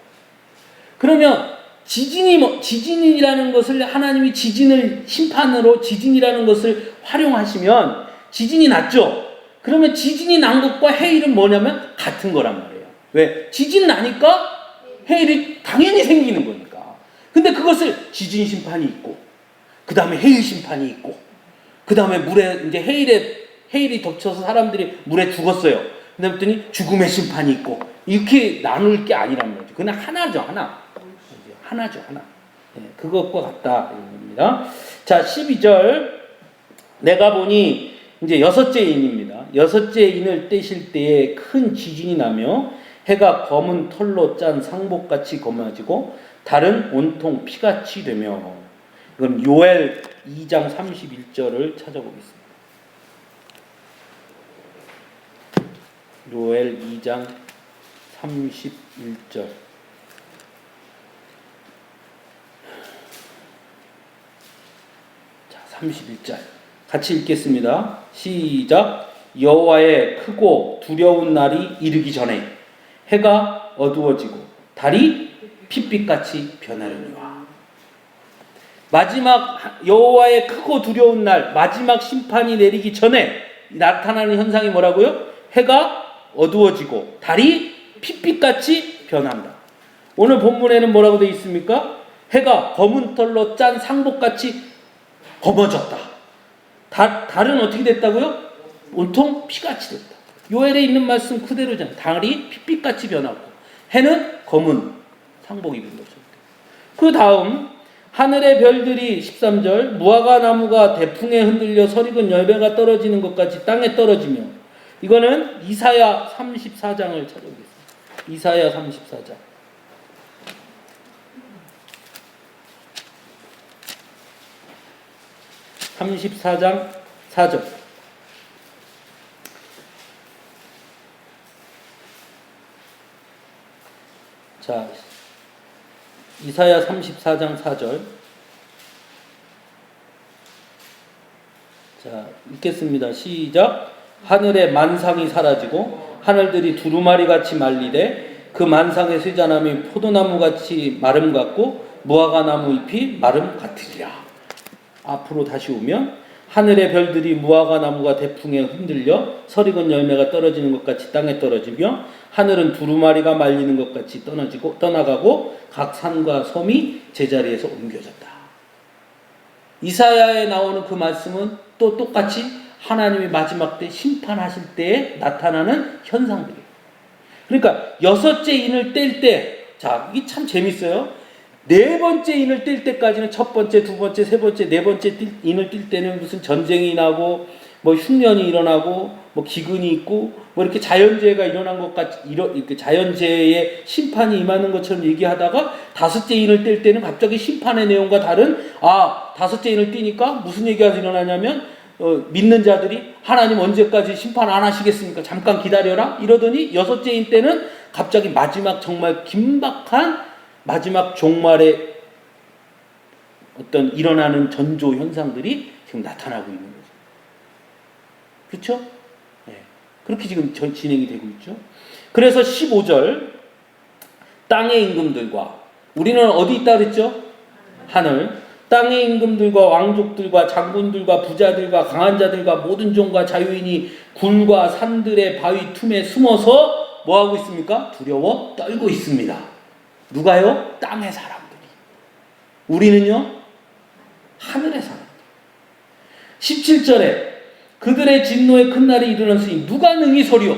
그러면 지진이라는 것을 하나님이 지진을 심판으로 지진이라는 것을 활용하시면 지진이 났죠. 그러면 지진이 난 것과 해일은 뭐냐면 같은 거란 말이에요. 왜? 지진 나니까 해일이 당연히 생기는 거니까. 근데 그것을 지진 심판이 있고, 그 다음에 해일 심판이 있고, 그 다음에 물에 이제 해일이 덮쳐서 사람들이 물에 죽었어요. 그랬더니 죽음의 심판이 있고 이렇게 나눌 게 아니란 말이죠. 그냥 하나죠, 하나. 하나죠, 하나. 그것과 같다 이런 겁니다. 자, 12절. 내가 보니 이제 6째 인입니다. 6째 인을 떼실 때에 큰 지진이 나며 해가 검은 털로 짠 상복같이 검어지고 달은 온통 피같이 되며. 이건 요엘 2장 31절을 찾아보겠습니다. 요엘 2장 31절. 자, 31절. 같이 읽겠습니다. 시작. 여호와의 크고 두려운 날이 이르기 전에 해가 어두워지고 달이 핏빛같이 변하려니와. 마지막 여호와의 크고 두려운 날, 마지막 심판이 내리기 전에 나타나는 현상이 뭐라고요? 해가 어두워지고 달이 핏빛같이 변한다. 오늘 본문에는 뭐라고 되어 있습니까? 해가 검은 털로 짠 상복같이 검어졌다. 달은 어떻게 됐다고요? 온통 피같이 됐다. 요엘에 있는 말씀 그대로잖아요. 달이 핏빛같이 변하고 해는 검은 상복 입은 거죠. 그 다음 하늘의 별들이 13절 무화과 나무가 대풍에 흔들려 설익은 열매가 떨어지는 것 같이 땅에 떨어지며. 이거는 이사야 34장을 찾아보겠습니다. 이사야 34장. (34장) 4절. 자, 이사야 34장 4절. 자, 읽겠습니다. 시작. 하늘의 만상이 사라지고 하늘들이 두루마리같이 말리되 그 만상의 쇠자나무 포도나무같이 마름 같고 무화과나무 잎이 마름 같으리라. 앞으로 다시 오면 하늘의 별들이 무화과나무가 대풍에 흔들려 설익은 열매가 떨어지는 것 같이 땅에 떨어지며 하늘은 두루마리가 말리는 것 같이 떠나가고 각 산과 섬이 제자리에서 옮겨졌다. 이사야에 나오는 그 말씀은 또 똑같이 하나님이 마지막 때 심판하실 때에 나타나는 현상들이에요. 그러니까 6째 인을 뗄 때, 자, 이게 참 재밌어요. 4번째 인을 뗄 때까지는 첫 번째, 두 번째, 세 번째, 네 번째 인을 뗄 때는 무슨 전쟁이 나고 뭐 흉년이 일어나고 뭐 기근이 있고 뭐 이렇게 자연재해가 일어난 것 같이 이렇게 자연재해의 심판이 임하는 것처럼 얘기하다가 다섯째 인을 뗄 때는 갑자기 심판의 내용과 다른 다섯째 인을 띄니까 무슨 얘기가 일어나냐면 믿는 자들이 하나님 언제까지 심판 안 하시겠습니까? 잠깐 기다려라 이러더니 여섯째 인 때는 갑자기 마지막 정말 긴박한 마지막 종말의 어떤 일어나는 전조 현상들이 지금 나타나고 있는 거죠. 그렇죠? 네. 그렇게 지금 진행이 되고 있죠. 그래서 15절 땅의 임금들과 우리는 어디 있다 그랬죠? 하늘. 땅의 임금들과 왕족들과 장군들과 부자들과 강한 자들과 모든 종과 자유인이 굴과 산들의 바위 틈에 숨어서 뭐하고 있습니까? 두려워 떨고 있습니다. 누가요? 땅의 사람들이. 우리는요? 하늘의 사람들. 17절에 그들의 진노의 큰 날이 이르렀으니 누가 능히 서리요?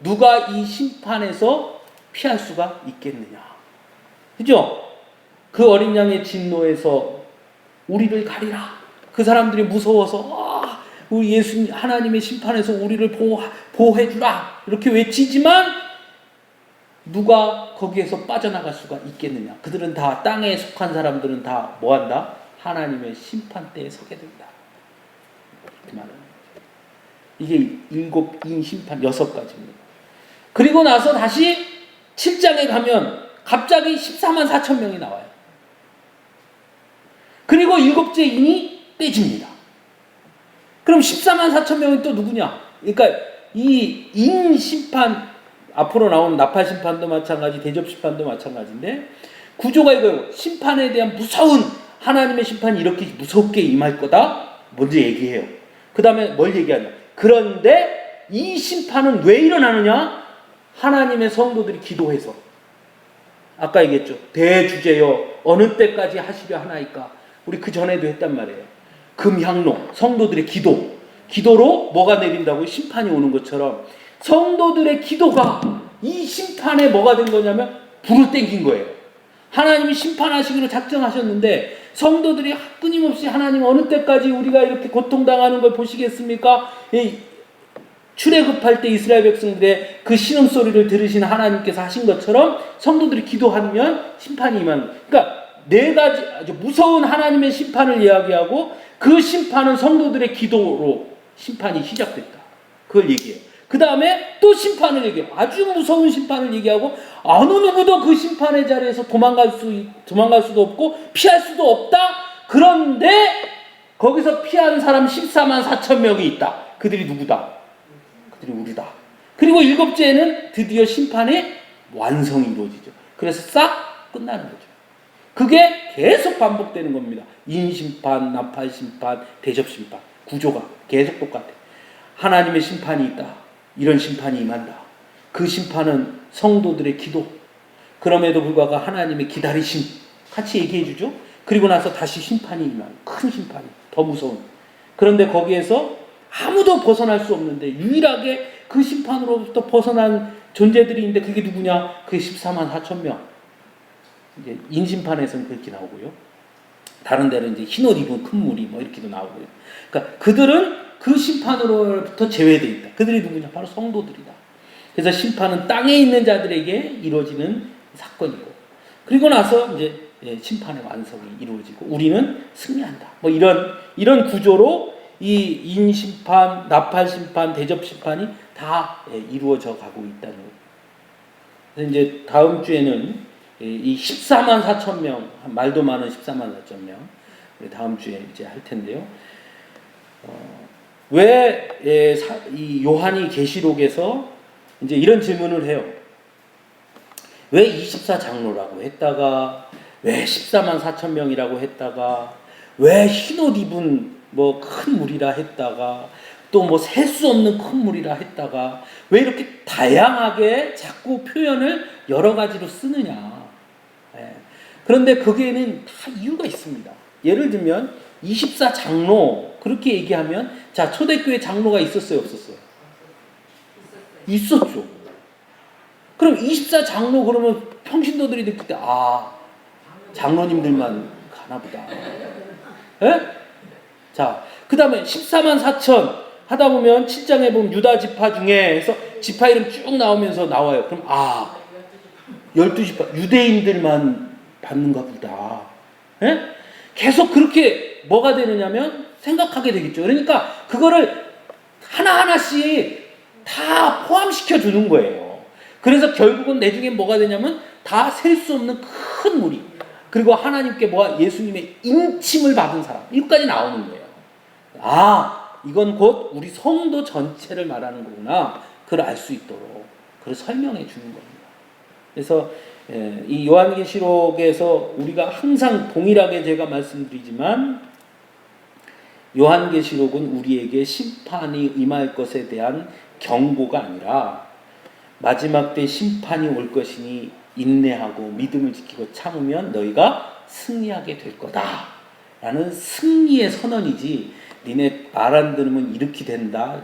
누가 이 심판에서 피할 수가 있겠느냐? 그죠? 그 어린 양의 진노에서 우리를 가리라. 그 사람들이 무서워서 우리 예수님 하나님의 심판에서 우리를 보호해주라 이렇게 외치지만 누가 거기에서 빠져나갈 수가 있겠느냐? 그들은 다 땅에 속한 사람들은 다 뭐한다? 하나님의 심판대에 서게 된다. 그 말은 이게 7인 심판 6가지입니다. 그리고 나서 다시 7장에 가면 갑자기 14만 4천 명이 나와요. 그리고 7째 인이 떼집니다. 그럼 14만 4천 명이 또 누구냐? 그러니까 이 인 심판 앞으로 나오는 나팔 심판도 마찬가지, 대접 심판도 마찬가지인데 구조가 이거예요. 심판에 대한 무서운 하나님의 심판이 이렇게 무섭게 임할 거다. 먼저 얘기해요. 그 다음에 뭘 얘기하냐? 그런데 이 심판은 왜 일어나느냐? 하나님의 성도들이 기도해서. 아까 얘기했죠. 대주제여 어느 때까지 하시려 하나이까. 우리 그 전에도 했단 말이에요. 금향로 성도들의 기도로 뭐가 내린다고? 심판이 오는 것처럼 성도들의 기도가 이 심판에 뭐가 된 거냐면 불을 땡긴 거예요. 하나님이 심판하시기로 작정하셨는데 성도들이 끊임없이 하나님 어느 때까지 우리가 이렇게 고통당하는 걸 보시겠습니까? 출애굽할 때 이스라엘 백성들의 그 신음소리를 들으신 하나님께서 하신 것처럼 성도들이 기도하면 심판이 임하는. 그러니까 4가지 아주 무서운 하나님의 심판을 이야기하고 그 심판은 성도들의 기도로 심판이 시작됐다. 그걸 얘기해요. 그 다음에 또 심판을 얘기해요. 아주 무서운 심판을 얘기하고 어느 누구도 그 심판의 자리에서 도망갈 수도 없고 피할 수도 없다. 그런데 거기서 피하는 사람 14만 4천 명이 있다. 그들이 누구다? 그들이 우리다. 그리고 7째에는 드디어 심판의 완성이 이루어지죠. 그래서 싹 끝나는 거죠. 그게 계속 반복되는 겁니다. 인심판, 나팔심판, 대접심판. 구조가 계속 똑같아요. 하나님의 심판이 있다. 이런 심판이 임한다. 그 심판은 성도들의 기도. 그럼에도 불구하고 하나님의 기다리심. 같이 얘기해 주죠. 그리고 나서 다시 심판이 임하는. 큰 심판이. 더 무서운. 그런데 거기에서 아무도 벗어날 수 없는데 유일하게 그 심판으로부터 벗어난 존재들이 있는데 그게 누구냐? 그게 14만 4천 명. 이제 인심판에서는 그렇게 나오고요. 다른 데는 이제 흰옷 입은 큰 무리 뭐 이렇게도 나오고요. 그러니까 그들은 그 심판으로부터 제외되어 있다. 그들이 누구냐? 바로 성도들이다. 그래서 심판은 땅에 있는 자들에게 이루어지는 사건이고, 그리고 나서 이제 심판의 완성이 이루어지고 우리는 승리한다. 뭐 이런 구조로 이 인심판, 나팔심판, 대접심판이 다 이루어져 가고 있다는 거예요. 그래서 이제 다음 주에는 이 14만 4천 명, 말도 많은 14만 4천 명, 우리 다음 주에 이제 할 텐데요. 왜 이 요한이 계시록에서 이제 이런 질문을 해요. 왜 24장로라고 했다가, 왜 14만 4천 명이라고 했다가, 왜 흰옷 입은 뭐 큰 무리라 했다가, 또 뭐 셀 수 없는 큰 무리라 했다가, 왜 이렇게 다양하게 자꾸 표현을 여러 가지로 쓰느냐. 그런데 거기에는 다 이유가 있습니다. 예를 들면 24장로 그렇게 얘기하면, 자, 초대교회 장로가 있었어요, 없었어요? 있었죠. 그럼 24장로 그러면 평신도들이 느낄 때 장로님들만 가나 보다. 예? 자, 그 다음에 14만 4천 하다 보면 7장에 보면 유다 지파 중에 해서 지파 이름 쭉 나오면서 나와요. 그럼 12지파 유대인들만 받는가 보다. 예? 계속 그렇게 뭐가 되느냐면 생각하게 되겠죠. 그러니까 그거를 하나하나씩 다 포함시켜 주는 거예요. 그래서 결국은 나중에 뭐가 되냐면 다 셀 수 없는 큰 무리, 그리고 하나님께 예수님의 인침을 받은 사람, 이것까지 나오는 거예요. 이건 곧 우리 성도 전체를 말하는 거구나. 그걸 알 수 있도록 그걸 설명해 주는 겁니다. 그래서 이 요한계시록에서 우리가 항상 동일하게 제가 말씀드리지만, 요한계시록은 우리에게 심판이 임할 것에 대한 경고가 아니라 마지막 때 심판이 올 것이니 인내하고 믿음을 지키고 참으면 너희가 승리하게 될 거다 라는 승리의 선언이지, 니네 말 안 들으면 이렇게 된다,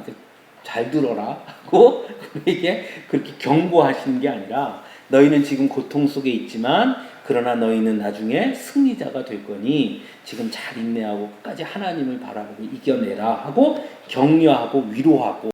잘 들어라 하고 그에게 그렇게 경고하시는 게 아니라, 너희는 지금 고통 속에 있지만 그러나 너희는 나중에 승리자가 될 거니 지금 잘 인내하고 끝까지 하나님을 바라보고 이겨내라 하고 격려하고 위로하고